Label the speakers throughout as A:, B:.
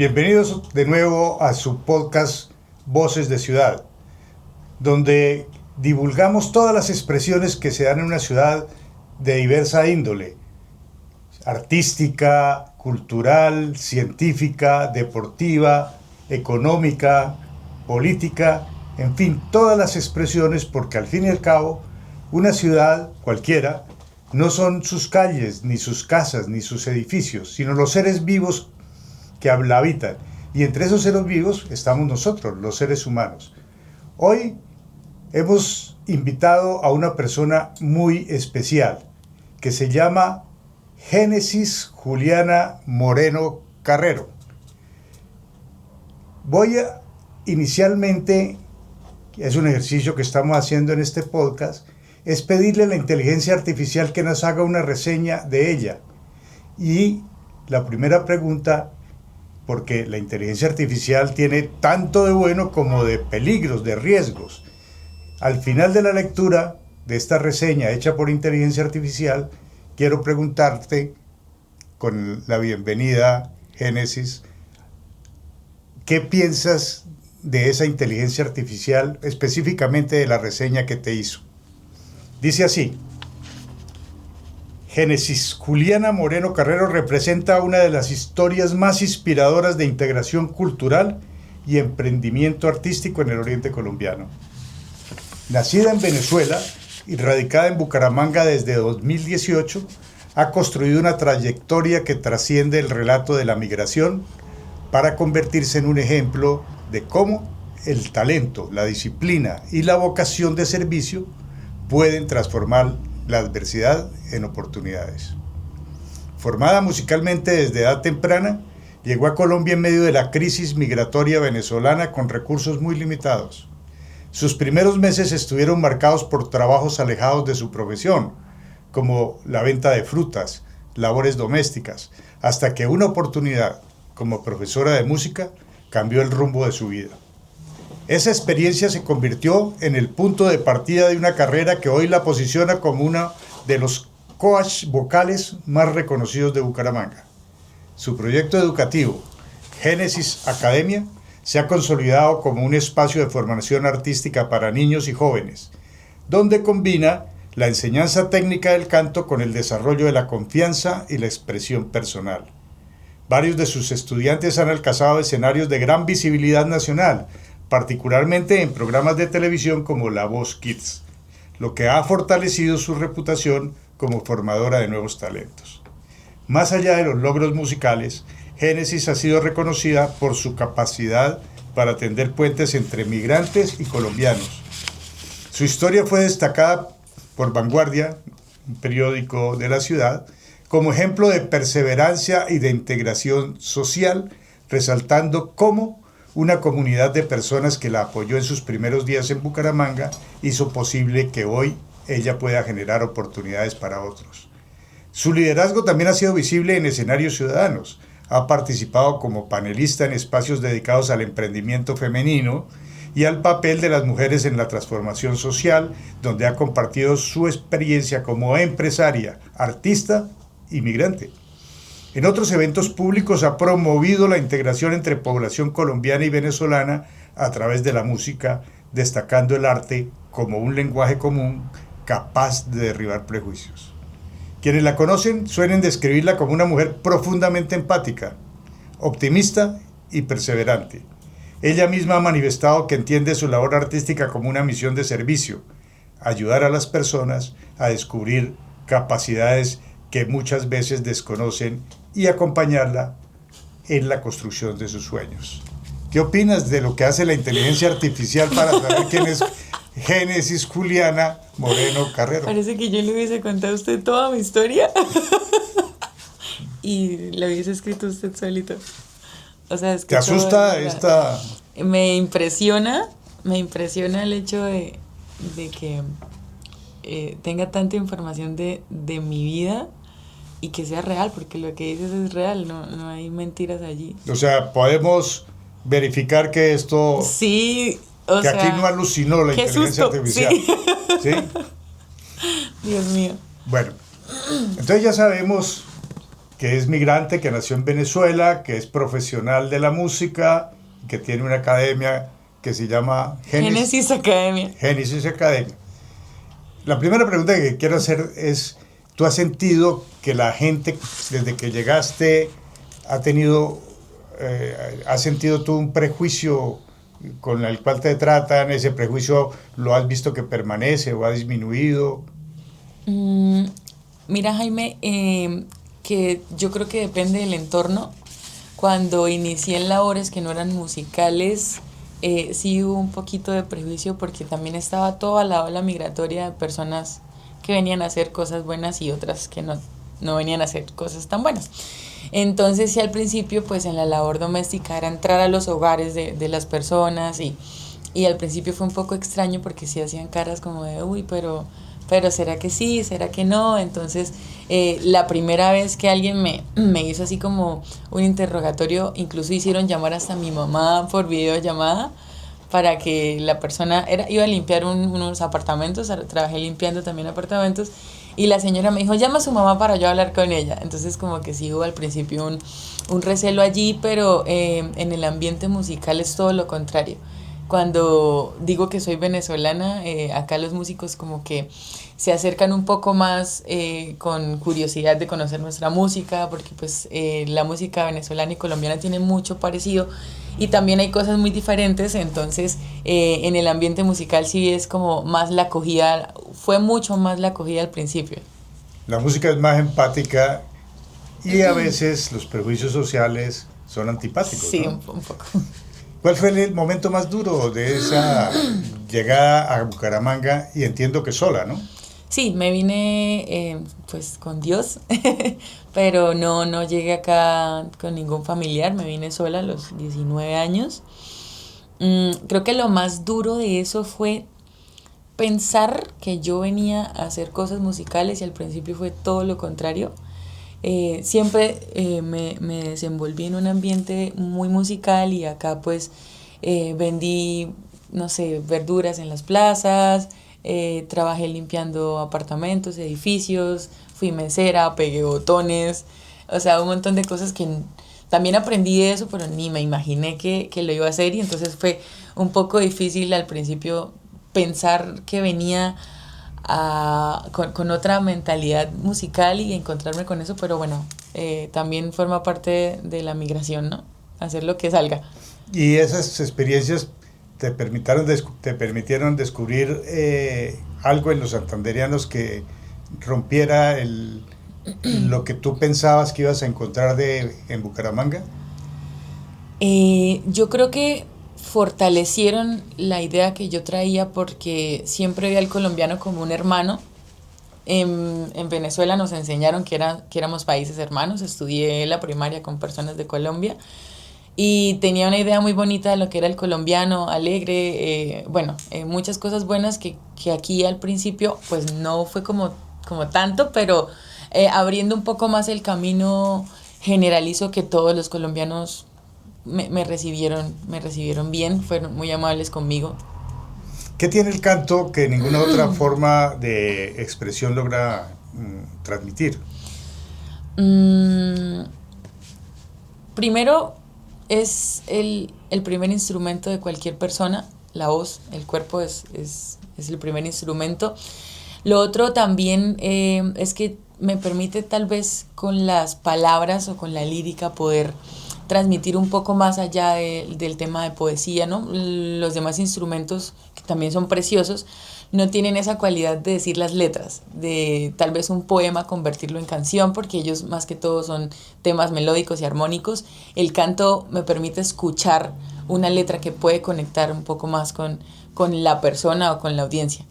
A: Bienvenidos de nuevo a su podcast Voces de Ciudad, donde divulgamos todas las expresiones que se dan en una ciudad de diversa índole, artística, cultural, científica, deportiva, económica, política, en fin, todas las expresiones, porque al fin y al cabo, una ciudad cualquiera no son sus calles, ni sus casas, ni sus edificios, sino los seres vivos que la habitan. Y entre esos seres vivos estamos nosotros, los seres humanos. Hoy hemos invitado a una persona muy especial, que se llama Génesis Juliana Moreno Carrero. Inicialmente, es un ejercicio que estamos haciendo en este podcast, es pedirle a la inteligencia artificial que nos haga una reseña de ella. Y la primera pregunta, porque la inteligencia artificial tiene tanto de bueno como de peligros, de riesgos. Al final de la lectura de esta reseña hecha por inteligencia artificial, quiero preguntarte, con la bienvenida, Génesis, ¿qué piensas de esa inteligencia artificial, específicamente de la reseña que te hizo? Dice así: Génesis Juliana Moreno Carrero representa una de las historias más inspiradoras de integración cultural y emprendimiento artístico en el oriente colombiano. Nacida en Venezuela y radicada en Bucaramanga desde 2018, ha construido una trayectoria que trasciende el relato de la migración para convertirse en un ejemplo de cómo el talento, la disciplina y la vocación de servicio pueden transformar la adversidad en oportunidades. Formada musicalmente desde edad temprana, llegó a Colombia en medio de la crisis migratoria venezolana con recursos muy limitados. Sus primeros meses estuvieron marcados por trabajos alejados de su profesión, como la venta de frutas, labores domésticas, hasta que una oportunidad como profesora de música cambió el rumbo de su vida. Esa experiencia se convirtió en el punto de partida de una carrera que hoy la posiciona como uno de los coach vocales más reconocidos de Bucaramanga. Su proyecto educativo, Génesis Academia, se ha consolidado como un espacio de formación artística para niños y jóvenes, donde combina la enseñanza técnica del canto con el desarrollo de la confianza y la expresión personal. Varios de sus estudiantes han alcanzado escenarios de gran visibilidad nacional, particularmente en programas de televisión como La Voz Kids, lo que ha fortalecido su reputación como formadora de nuevos talentos. Más allá de los logros musicales, Génesis ha sido reconocida por su capacidad para tender puentes entre migrantes y colombianos. Su historia fue destacada por Vanguardia, un periódico de la ciudad, como ejemplo de perseverancia y de integración social, resaltando cómo una comunidad de personas que la apoyó en sus primeros días en Bucaramanga hizo posible que hoy ella pueda generar oportunidades para otros. Su liderazgo también ha sido visible en escenarios ciudadanos. Ha participado como panelista en espacios dedicados al emprendimiento femenino y al papel de las mujeres en la transformación social, donde ha compartido su experiencia como empresaria, artista y migrante. En otros eventos públicos ha promovido la integración entre población colombiana y venezolana a través de la música, destacando el arte como un lenguaje común capaz de derribar prejuicios. Quienes la conocen suelen describirla como una mujer profundamente empática, optimista y perseverante. Ella misma ha manifestado que entiende su labor artística como una misión de servicio, ayudar a las personas a descubrir capacidades que muchas veces desconocen y acompañarla en la construcción de sus sueños. ¿Qué opinas de lo que hace la inteligencia artificial para saber quién es Génesis Juliana Moreno Carrero?
B: Parece que yo le hubiese contado a usted toda mi historia y la hubiese escrito usted solito. O sea, es que
A: ¿te asusta esta...?
B: Me impresiona el hecho de que tenga tanta información de mi vida y que sea real, porque lo que dices es real, no hay mentiras allí.
A: O sea, podemos verificar que esto...
B: Sí,
A: que aquí no alucinó la inteligencia artificial. ¿Sí?
B: Dios mío.
A: Bueno, entonces ya sabemos que es migrante, que nació en Venezuela, que es profesional de la música, que tiene una academia que se llama
B: Génesis Academia.
A: Génesis Academia. La primera pregunta que quiero hacer es, ¿tú has sentido que la gente desde que llegaste has sentido tú un prejuicio con el cual te tratan? ¿Ese prejuicio lo has visto que permanece o ha disminuido?
B: Mira, Jaime, que yo creo que depende del entorno. Cuando inicié en labores que no eran musicales, sí hubo un poquito de prejuicio porque también estaba toda la ola migratoria de personas que venían a hacer cosas buenas y otras que no venían a hacer cosas tan buenas. Entonces, sí, al principio, pues en la labor doméstica era entrar a los hogares de las personas y al principio fue un poco extraño porque sí hacían caras como de, uy, pero ¿será que sí? ¿Será que no? Entonces, la primera vez que alguien me hizo así como un interrogatorio, incluso hicieron llamar hasta a mi mamá por videollamada para que la persona iba a limpiar unos apartamentos, trabajé limpiando también apartamentos, y la señora me dijo, llama a su mamá para yo hablar con ella. Entonces como que sí hubo al principio un recelo allí, pero en el ambiente musical es todo lo contrario. Cuando digo que soy venezolana, acá los músicos como que se acercan un poco más con curiosidad de conocer nuestra música, porque pues la música venezolana y colombiana tiene mucho parecido y también hay cosas muy diferentes. Entonces en el ambiente musical sí es como más la acogida, fue mucho más la acogida al principio.
A: La música es más empática y a veces los prejuicios sociales son antipáticos,
B: Sí,
A: ¿no?
B: un poco.
A: ¿Cuál fue el momento más duro de esa llegada a Bucaramanga? Y entiendo que sola, ¿no?
B: Sí, me vine pues con Dios, pero no llegué acá con ningún familiar, me vine sola a los 19 años. Creo que lo más duro de eso fue pensar que yo venía a hacer cosas musicales y al principio fue todo lo contrario. Siempre me desenvolví en un ambiente muy musical y acá pues vendí, no sé, verduras en las plazas, trabajé limpiando apartamentos, edificios, fui mesera, pegué botones, o sea, un montón de cosas que también aprendí de eso, pero ni me imaginé que lo iba a hacer y entonces fue un poco difícil al principio pensar que venía con otra mentalidad musical y encontrarme con eso, pero bueno, también forma parte de la migración, ¿no? Hacer lo que salga.
A: Y esas experiencias te permitieron descubrir algo en los santanderianos que rompiera lo que tú pensabas que ibas a encontrar en Bucaramanga.
B: Yo creo que fortalecieron la idea que yo traía porque siempre vi al colombiano como un hermano. En Venezuela nos enseñaron que éramos países hermanos, estudié la primaria con personas de Colombia y tenía una idea muy bonita de lo que era el colombiano, alegre, muchas cosas buenas que aquí al principio pues no fue como tanto, pero abriendo un poco más el camino generalizo que todos los colombianos me recibieron bien, fueron muy amables conmigo.
A: ¿Qué tiene el canto que ninguna otra forma de expresión logra transmitir?
B: Primero, es el primer instrumento de cualquier persona, la voz, el cuerpo es el primer instrumento. Lo otro también es que me permite tal vez con las palabras o con la lírica poder transmitir un poco más allá del tema de poesía, ¿no? Los demás instrumentos, que también son preciosos, no tienen esa cualidad de decir las letras, de tal vez un poema convertirlo en canción, porque ellos más que todo son temas melódicos y armónicos. El canto me permite escuchar una letra que puede conectar un poco más con la persona o con la audiencia.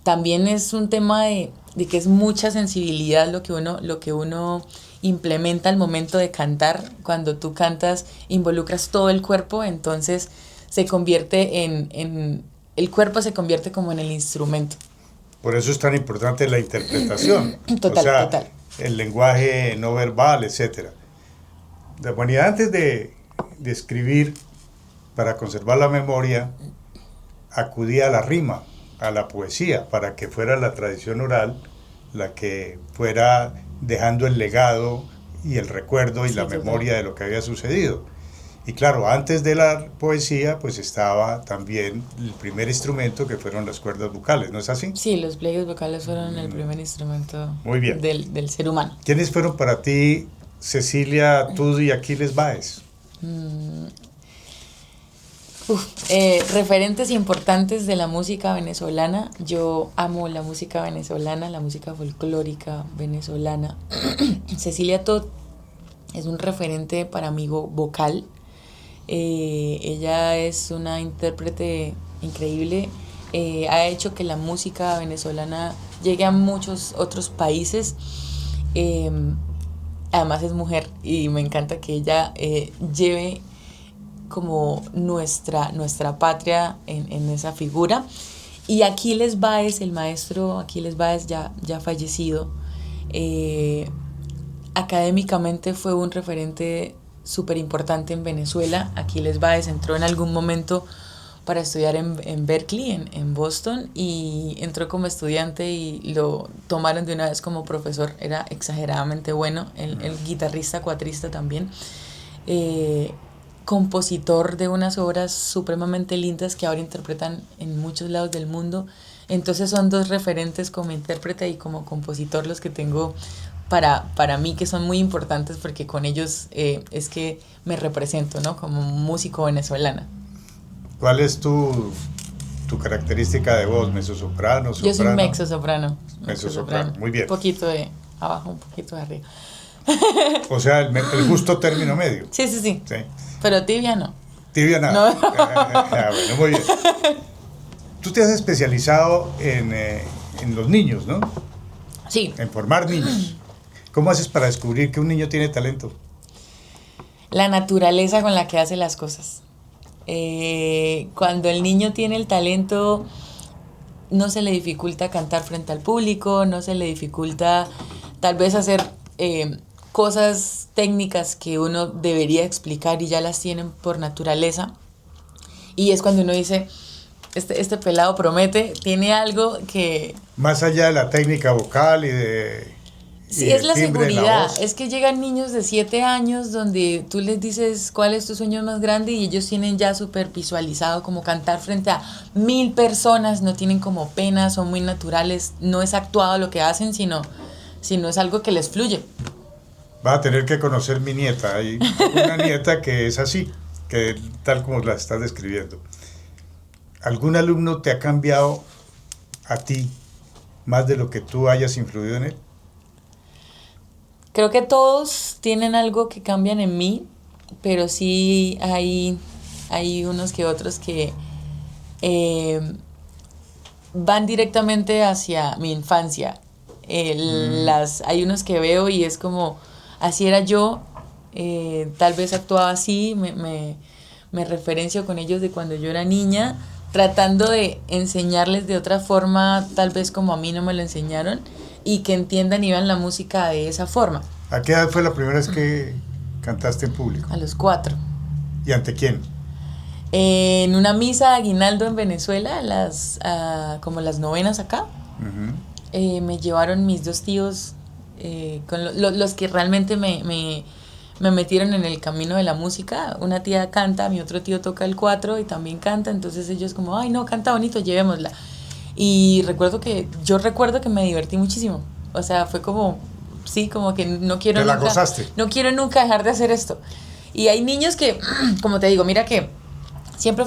B: También es un tema de que es mucha sensibilidad lo que uno implementa al momento de cantar. Cuando tú cantas involucras todo el cuerpo, entonces se convierte el cuerpo se convierte como en el instrumento.
A: Por eso es tan importante la interpretación.
B: Total,
A: o sea,
B: total.
A: El lenguaje no verbal, etc. La humanidad antes de escribir, para conservar la memoria, acudía a la rima, a la poesía, para que fuera la tradición oral la que fuera dejando el legado y el recuerdo y
B: Sí,
A: la
B: total.
A: memoria de lo que había sucedido. Y claro, antes de la poesía, pues estaba también el primer instrumento que fueron las cuerdas vocales, ¿no es así?
B: Sí, los pliegues vocales fueron el primer instrumento
A: Muy bien.
B: del ser humano.
A: ¿Quiénes fueron para ti Cecilia Tudo y Aquiles Báez?
B: Referentes importantes de la música venezolana. Yo amo la música venezolana, la música folclórica venezolana. Cecilia Todd es un referente para mí vocal. Ella es una intérprete increíble. Ha hecho que la música venezolana llegue a muchos otros países. Además es mujer y me encanta que ella lleve como nuestra patria en esa figura. Y Aquiles Báez, el maestro Aquiles Báez ya fallecido, académicamente fue un referente súper importante en Venezuela. Aquiles Báez entró en algún momento para estudiar en Berkeley, en Boston, y entró como estudiante y lo tomaron de una vez como profesor. Era exageradamente bueno, el guitarrista, cuatrista también. Compositor de unas obras supremamente lindas que ahora interpretan en muchos lados del mundo. Entonces son dos referentes como intérprete y como compositor los que tengo para mí, que son muy importantes porque con ellos es que me represento, ¿no? Como músico venezolana.
A: ¿Cuál es tu característica de voz? ¿Mezzosoprano, soprano?
B: Yo soy mezzosoprano.
A: Mezzosoprano, muy bien.
B: Un poquito de abajo, un poquito de arriba.
A: O sea, el justo término medio.
B: Sí.
A: Sí.
B: Pero tibia no.
A: Tibia nada.
B: No.
A: Bueno, muy bien. Tú te has especializado en los niños, ¿no?
B: Sí.
A: En formar niños. ¿Cómo haces para descubrir que un niño tiene talento?
B: La naturaleza con la que hace las cosas. Cuando el niño tiene el talento, no se le dificulta cantar frente al público, no se le dificulta tal vez hacer cosas técnicas que uno debería explicar y ya las tienen por naturaleza. Y es cuando uno dice, este pelado promete, tiene algo que...
A: Más allá de la técnica vocal y de...
B: Sí, es la seguridad. Es que llegan niños de 7 años donde tú les dices cuál es tu sueño más grande y ellos tienen ya súper visualizado como cantar frente a 1000 personas, no tienen como pena, son muy naturales, no es actuado lo que hacen, sino es algo que les fluye.
A: Vas a tener que conocer mi nieta. Hay una nieta que es así, que tal como la estás describiendo. ¿Algún alumno te ha cambiado a ti más de lo que tú hayas influido en él?
B: Creo que todos tienen algo que cambian en mí, pero sí hay unos que otros que van directamente hacia mi infancia. Hay unos que veo y es como, así era yo, tal vez actuaba así, me referencio con ellos de cuando yo era niña, tratando de enseñarles de otra forma, tal vez como a mí no me lo enseñaron, y que entiendan y vean la música de esa forma.
A: ¿A qué edad fue la primera vez que cantaste en público?
B: A los 4.
A: ¿Y ante quién?
B: En una misa de aguinaldo en Venezuela, como las novenas acá, me llevaron mis 2 tíos, con los que realmente me metieron en el camino de la música. Una tía canta, mi otro tío toca el 4 y también canta, entonces ellos como, ay no, canta bonito, llevémosla. Y recuerdo que me divertí muchísimo. O sea, fue como, sí, como que no quiero
A: nunca... ¿Te la gozaste?
B: No quiero nunca dejar de hacer esto. Y hay niños que, como te digo, mira que siempre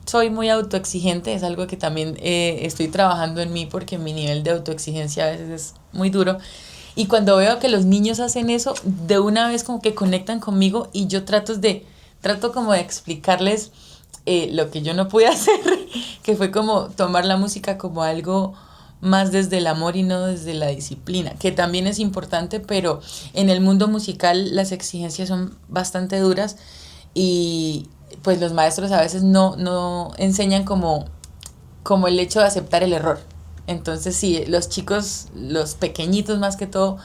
B: soy muy autoexigente. Es algo que también estoy trabajando en mí porque mi nivel de autoexigencia a veces es muy duro. Y cuando veo que los niños hacen eso, de una vez como que conectan conmigo y yo trato como de explicarles lo que yo no pude hacer, que fue como tomar la música como algo más desde el amor y no desde la disciplina, que también es importante, pero en el mundo musical las exigencias son bastante duras y pues los maestros a veces no enseñan como el hecho de aceptar el error. Entonces sí, los chicos, los pequeñitos más que todo,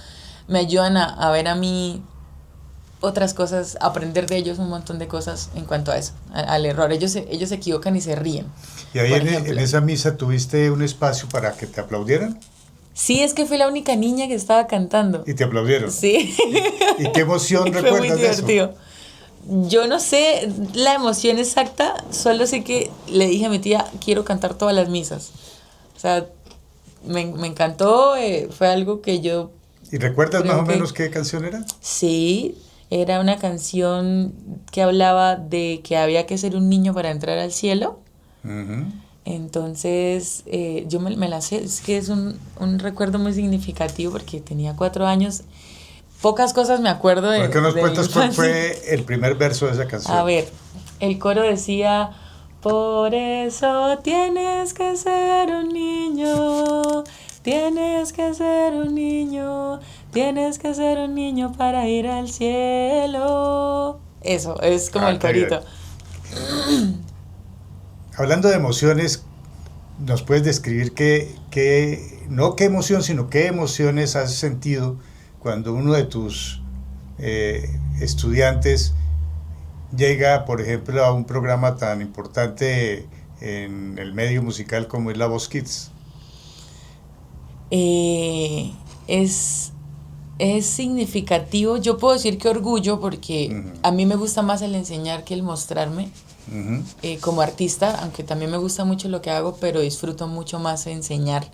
B: me ayudan a ver a mí otras cosas, aprender de ellos un montón de cosas en cuanto a eso, al error. Ellos se equivocan y se ríen.
A: ¿Y ahí en esa misa tuviste un espacio para que te aplaudieran?
B: Sí, es que fui la única niña que estaba cantando.
A: Y te aplaudieron.
B: Sí.
A: ¿Y qué emoción
B: Fue muy
A: recuerdas de eso?
B: divertido. Yo no sé la emoción exacta, solo sé que le dije a mi tía, quiero cantar todas las misas. O sea, me encantó, fue algo que yo
A: ¿Y recuerdas más
B: creo
A: o
B: que
A: menos qué canción era?
B: sí, era una canción que hablaba de que había que ser un niño para entrar al cielo.
A: Ujú.
B: Entonces, yo me la sé, es que es un recuerdo muy significativo porque tenía 4 años. Pocas cosas me acuerdo
A: ¿Por qué nos
B: de mi
A: cuentas cuál
B: infancia.
A: fue el primer verso de esa
B: A
A: canción?
B: ver, el coro decía, por eso tienes que ser un niño, tienes que ser un niño, tienes que ser un niño para ir al cielo. Eso, es como
A: Ah,
B: el
A: qué bien.
B: corito.
A: Hablando de emociones, ¿nos puedes describir no qué emoción, sino qué emociones has sentido cuando uno de tus estudiantes llega, por ejemplo, a un programa tan importante en el medio musical como es La Voz Kids?
B: Eh, es, es significativo, yo puedo decir que orgullo porque
A: Ujú,
B: a mí me gusta más el enseñar que el mostrarme.
A: ujú.
B: Como artista, aunque también me gusta mucho lo que hago, pero disfruto mucho más enseñar.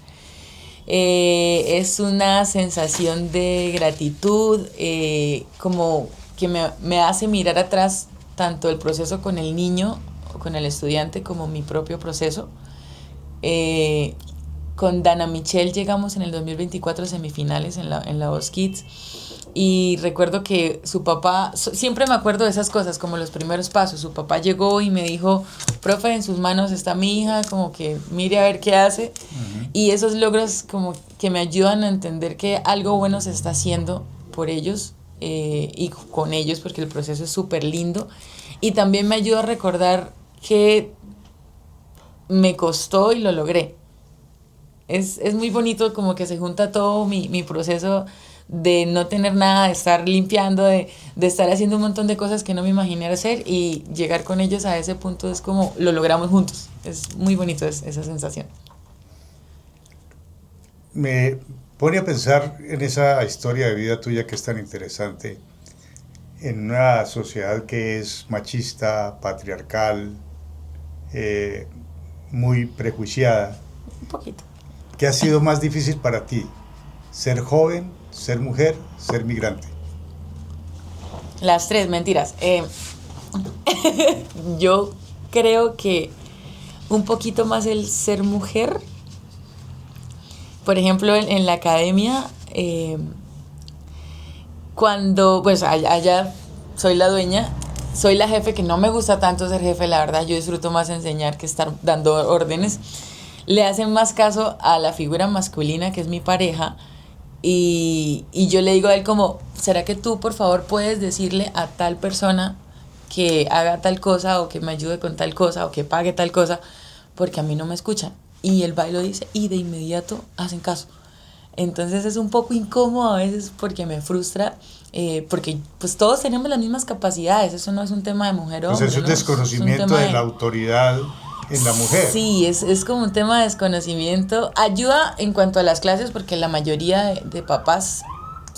B: Es una sensación de gratitud, como que me hace mirar atrás tanto el proceso con el niño, con el estudiante, como mi propio proceso. Eh, con Dana Michelle llegamos en el 2024 a semifinales en la Voz Kids. Y recuerdo que su papá, siempre me acuerdo de esas cosas, como los primeros pasos. Su papá llegó y me dijo, profe, en sus manos está mi hija, como que mire a ver qué hace. Y esos logros como que me ayudan a entender que algo bueno se está haciendo por ellos y con ellos, porque el proceso es súper lindo. Y también me ayuda a recordar que me costó y lo logré. Es muy bonito como que se junta todo mi proceso de no tener nada, de estar limpiando, de estar haciendo un montón de cosas que no me imaginé hacer y llegar con ellos a ese punto es como lo logramos juntos. Es muy bonito esa sensación.
A: Me pone a pensar en esa historia de vida tuya que es tan interesante, en una sociedad que es machista, patriarcal, eh, muy prejuiciada.
B: Un poquito.
A: ¿Qué ha sido más difícil para ti? ¿Ser joven, ser mujer, ser migrante?
B: Las tres, mentiras. Yo creo que un poquito más el ser mujer. Por ejemplo, en la academia, cuando, pues allá soy la dueña, soy la jefe, que no me gusta tanto ser jefe, la verdad, yo disfruto más enseñar que estar dando órdenes. Le hacen más caso a la figura masculina, que es mi pareja, y yo le digo a él como, ¿será que tú por favor puedes decirle a tal persona que haga tal cosa o que me ayude con tal cosa o que pague tal cosa? Porque a mí no me escuchan. Y el baile lo dice y de inmediato hacen caso. Entonces es un poco incómodo a veces porque me frustra, porque pues todos tenemos las mismas capacidades, eso no es un tema de mujer o
A: Pues es
B: hombre,
A: un
B: ¿no? Es un
A: desconocimiento
B: tema
A: de la
B: de...
A: autoridad en la mujer.
B: Sí, es como un tema de desconocimiento. Ayuda en cuanto a las clases porque la mayoría de papás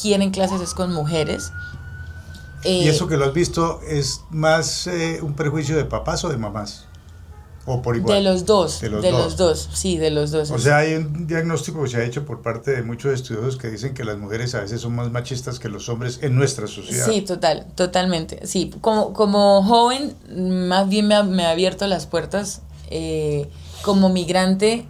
B: quieren clases es con mujeres.
A: ¿Y eso
B: Eh,
A: que lo has visto es más un prejuicio de papás o de mamás? ¿O por
B: de
A: igual?
B: los dos,
A: De los
B: de los
A: dos.
B: dos, sí, de los dos.
A: O sea, hay un diagnóstico que se ha hecho por parte de muchos estudiosos que dicen que las mujeres a veces son más machistas que los hombres en nuestra sociedad.
B: Sí, totalmente. Sí, como joven, más bien me ha abierto las puertas como migrante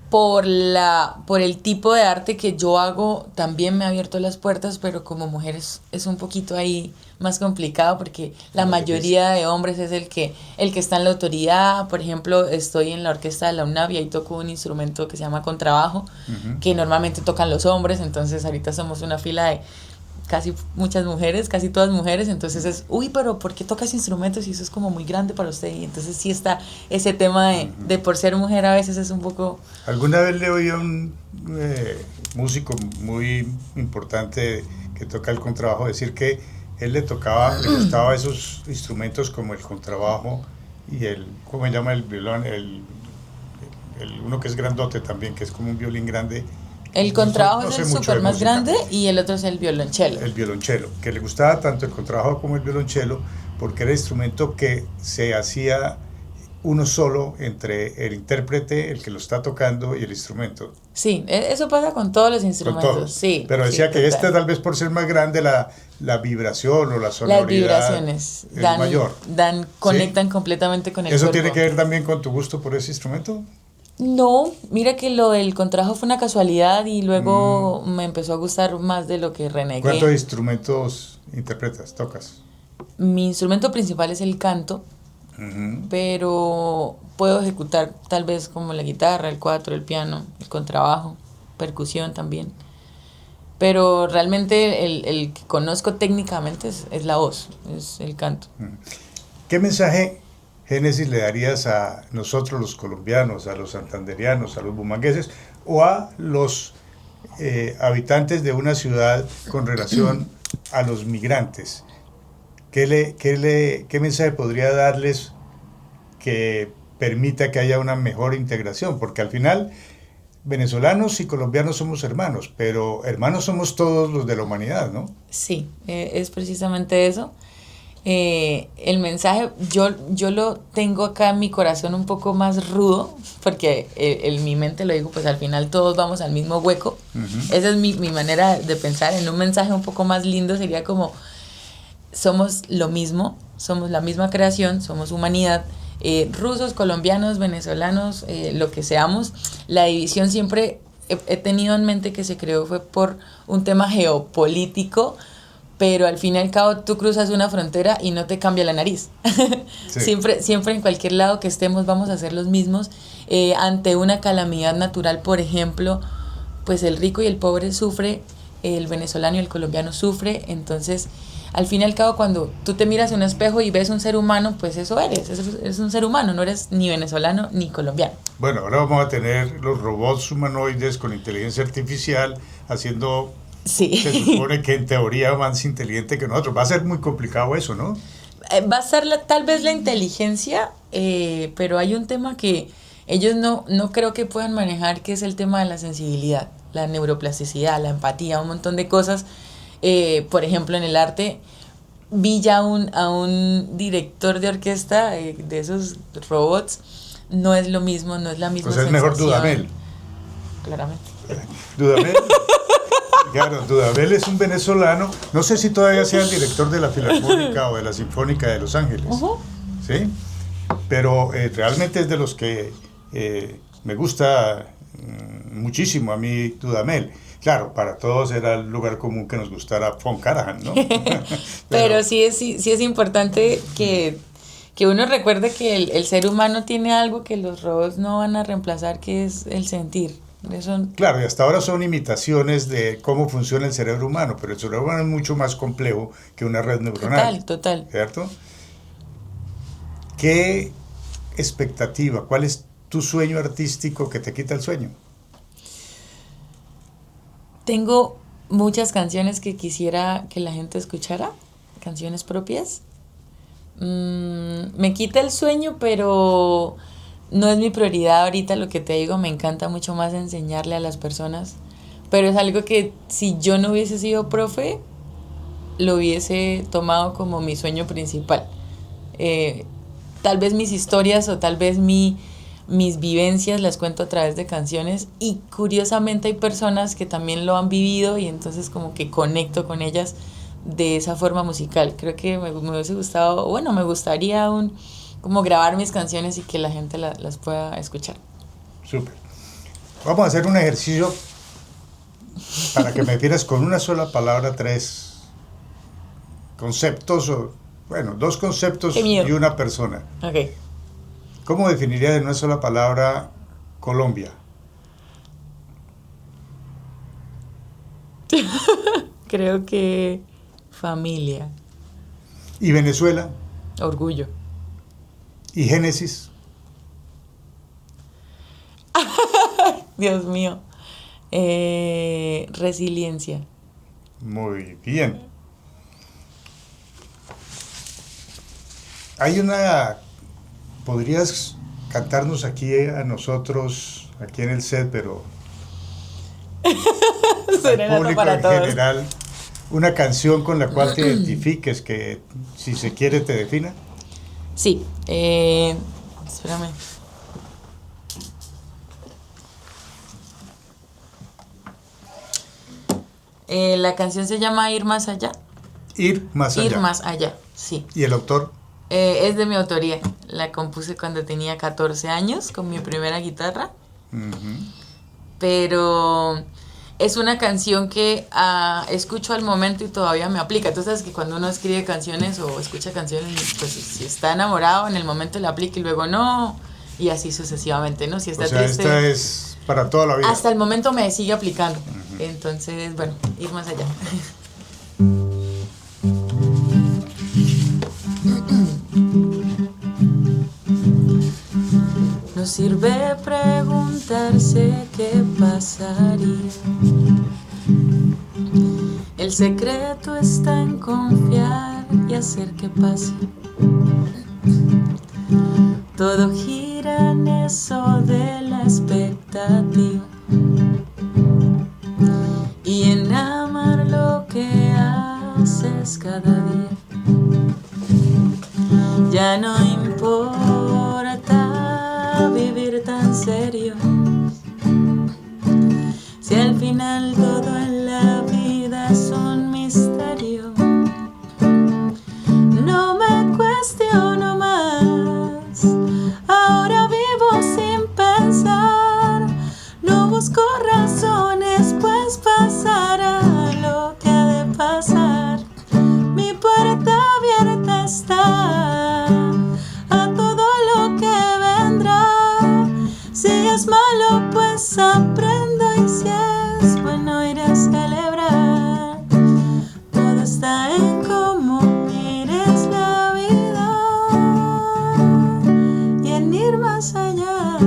B: por el tipo de arte que yo hago, también me ha abierto las puertas, pero como mujer es un poquito ahí más complicado porque la
A: Más difícil.
B: mayoría de hombres es el que está en la autoridad. Por ejemplo, estoy en la orquesta de la UNAV y ahí toco un instrumento que se llama contrabajo,
A: Ujú.
B: que normalmente tocan los hombres, entonces ahorita somos una fila de casi muchas mujeres, casi todas mujeres, entonces es, uy, pero ¿por qué tocas instrumentos y eso es como muy grande para usted? Y entonces sí está ese tema de por ser mujer a veces es un poco...
A: Alguna vez le oí a un músico muy importante que toca el contrabajo decir que él le gustaba esos instrumentos como el contrabajo y ¿cómo se llama el violón? Uno que es grandote también, que es como un violín grande,
B: El
A: No
B: contrabajo
A: no
B: es
A: sé
B: el
A: mucho
B: súper
A: de
B: más
A: música.
B: grande y el otro es el violonchelo.
A: El violonchelo, que le gustaba tanto el contrabajo como el violonchelo, porque era instrumento que se hacía uno solo entre el intérprete, el que lo está tocando y el instrumento,
B: Sí, eso pasa con todos los
A: con
B: instrumentos.
A: todos.
B: Sí,
A: Pero
B: sí,
A: decía que este
B: total.
A: tal vez por ser más grande la vibración o la
B: Las
A: sonoridad
B: vibraciones
A: es mayor. ¿Sí?
B: conectan completamente con el
A: ¿Eso tiene que
B: cuerpo.
A: ver también con tu gusto por ese instrumento?
B: No, mira que lo del contrabajo fue una casualidad y
A: Mm.
B: luego me empezó a gustar más de lo que
A: ¿Cuántos
B: renegué.
A: instrumentos interpretas, tocas?
B: Mi instrumento principal es el canto,
A: Ujú.
B: pero puedo ejecutar tal vez como la guitarra, el cuatro, el piano, el contrabajo, percusión también. Pero realmente el que conozco técnicamente es la voz, es el canto.
A: ¿Qué mensaje, Génesis, le darías a nosotros los colombianos, a los santanderianos, a los bumangueses o a los habitantes de una ciudad con relación a los migrantes? ¿Qué mensaje podría darles que permita que haya una mejor integración? Porque al final venezolanos y colombianos somos hermanos, pero hermanos somos todos los de la humanidad, ¿no?
B: Sí, es precisamente eso. El mensaje, yo lo tengo acá en mi corazón un poco más rudo, porque en mi mente lo digo, pues al final todos vamos al mismo hueco.
A: Ujú.
B: Esa es mi manera de pensar. En un mensaje un poco más lindo sería como, somos lo mismo, somos la misma creación, somos humanidad. Rusos, colombianos, venezolanos, lo que seamos, la división siempre he tenido en mente que se creó fue por un tema geopolítico, pero al fin y al cabo tú cruzas una frontera y no te cambia la nariz.
A: Sí.
B: Siempre en cualquier lado que estemos vamos a ser los mismos. Ante una calamidad natural, por ejemplo, pues el rico y el pobre sufre, el venezolano y el colombiano sufre, entonces al fin y al cabo cuando tú te miras en un espejo y ves un ser humano, pues eso eres un ser humano, no eres ni venezolano ni colombiano.
A: Bueno, ahora vamos a tener los robots humanoides con inteligencia artificial haciendo, se
B: Sí.
A: supone que en teoría más inteligente que nosotros. Va a ser muy complicado eso, ¿no?
B: Va a ser tal vez la inteligencia, pero hay un tema que ellos no creo que puedan manejar, que es el tema de la sensibilidad, la neuroplasticidad, la empatía, un montón de cosas. Por ejemplo, en el arte vi ya a un director de orquesta de esos robots, no es lo mismo, no es la
A: Pues
B: misma
A: es mejor
B: sensación,
A: Dudamel.
B: claramente.
A: Dudamel, claro, Dudamel es un venezolano. No sé si todavía sea el director de la Filarmónica o de la Sinfónica de Los Ángeles,
B: Ujú.
A: ¿sí? Pero realmente es de los que me gusta muchísimo a mí Dudamel. Claro, para todos era el lugar común que nos gustara Von Karajan, ¿no?
B: Pero
A: Pero
B: sí es importante que uno recuerde que el ser humano tiene algo que los robots no van a reemplazar, que es el sentir. Eso,
A: claro, y hasta ahora son imitaciones de cómo funciona el cerebro humano, pero el cerebro humano es mucho más complejo que una red neuronal,
B: total, total.
A: ¿cierto? ¿Qué expectativa, cuál es tu sueño artístico que te quita el sueño?
B: Tengo muchas canciones que quisiera que la gente escuchara, canciones propias. Me quita el sueño, pero no es mi prioridad ahorita, lo que te digo, me encanta mucho más enseñarle a las personas, pero es algo que si yo no hubiese sido profe, lo hubiese tomado como mi sueño principal. Eh, Tal vez mis historias o tal vez mis vivencias las cuento a través de canciones y curiosamente hay personas que también lo han vivido y entonces como que conecto con ellas de esa forma musical. Creo que me hubiese gustado, bueno, me gustaría aún como grabar mis canciones y que la gente las pueda escuchar.
A: Súper. Vamos a hacer un ejercicio para que me refieras con una sola palabra tres conceptos, o, bueno, dos
B: Qué
A: conceptos y
B: miedo.
A: una persona.
B: Ok.
A: ¿Cómo definirías en una sola palabra Colombia?
B: Creo que familia,
A: ¿Y Venezuela?
B: orgullo.
A: ¿Y Génesis?
B: Dios mío. Resiliencia.
A: Muy bien. Hay una... ¿Podrías cantarnos aquí a nosotros, aquí en el set, pero al
B: Serenata
A: público
B: para
A: en
B: todos.
A: general una canción con la cual te identifiques, que si se quiere te defina?
B: Sí, espérame. La canción se llama Ir Más Allá.
A: Ir más allá.
B: Ir Más Allá, sí.
A: ¿Y el autor?
B: Es de mi autoría. La compuse cuando tenía 14 años con mi primera guitarra.
A: Ujú.
B: Pero es una canción que escucho al momento y todavía me aplica. Tú sabes que cuando uno escribe canciones o escucha canciones, pues si está enamorado en el momento le aplica y luego no, y así sucesivamente, ¿no? Si está
A: O sea,
B: triste,
A: esta es para toda la vida.
B: hasta el momento me sigue aplicando. Entonces, bueno, ir más allá. No sirve preguntarse qué pasaría. El secreto está en confiar y hacer que pase. Todo gira en eso de la expectativa y en amar lo que haces cada día. Ya no importa vivir tan serio, si al final todo en la vida es un misterio. No me cuestiono más, ahora vivo sin pensar. No busco razones, pues pasará lo que ha de pasar. Mi puerta abierta está a todo lo que vendrá. Si es malo, pues aprendo, y si es bueno, iré a celebrar. Todo está en cómo mires la vida y en ir más allá.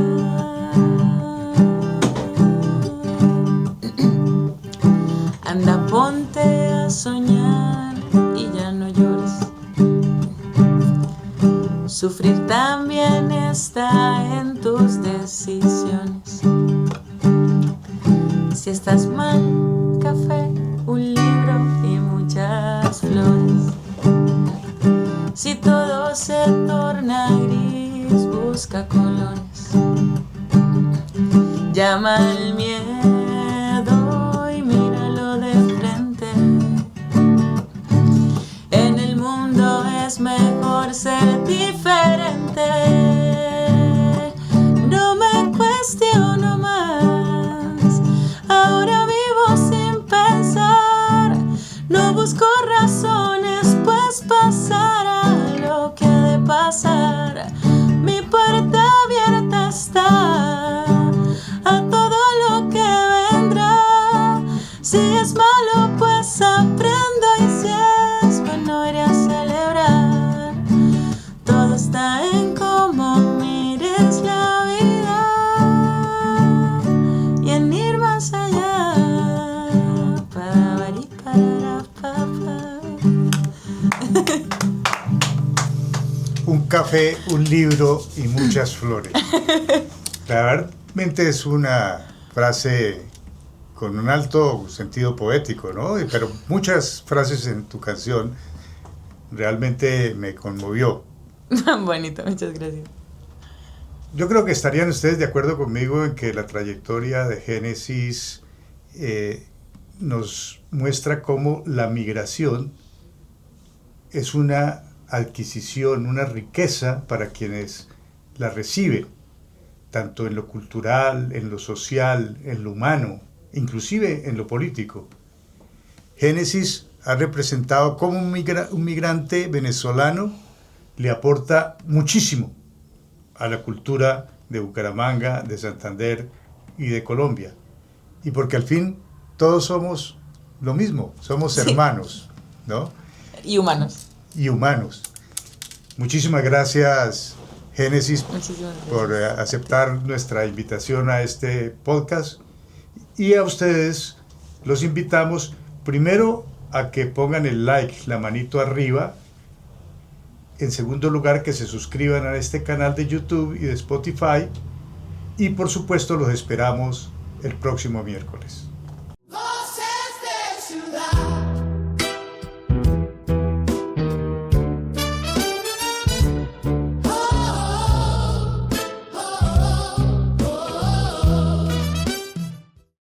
B: Anda, ponte a soñar y ya no llores. Sufrir también está en tus decisiones. Si estás mal, café, un libro y muchas flores. Si todo se torna gris, busca colores. Llama al miedo y míralo de frente. En el mundo es mejor ser diferente. No me cuestiono más, ahora vivo sin pensar. No busco razones, pues pasará lo que ha de pasar. Mi puerta abierta está a todo lo que vendrá. Si es malo, pues aprendo, y si es bueno, iré a celebrar. Todo está en cómo mires la vida y en ir más allá.
A: Un café, un libro y muchas flores. Realmente es una frase con un alto sentido poético, ¿no? Pero muchas frases en tu canción realmente me conmovió.
B: Bonito, muchas gracias.
A: Yo creo que estarían ustedes de acuerdo conmigo en que la trayectoria de Génesis nos muestra cómo la migración es una adquisición, una riqueza para quienes la reciben, tanto en lo cultural, en lo social, en lo humano, inclusive en lo político. Génesis ha representado cómo un migrante venezolano le aporta muchísimo a la cultura de Bucaramanga, de Santander y de Colombia. Y porque al fin todos somos lo mismo, somos hermanos, ¿no?
B: Y humanos.
A: Y humanos. Muchísimas gracias, Génesis,
B: Muchísimas gracias.
A: por aceptar nuestra invitación a este podcast. Y a ustedes los invitamos primero a que pongan el like, la manito arriba. En segundo lugar, que se suscriban a este canal de YouTube y de Spotify. Y por supuesto los esperamos el próximo miércoles.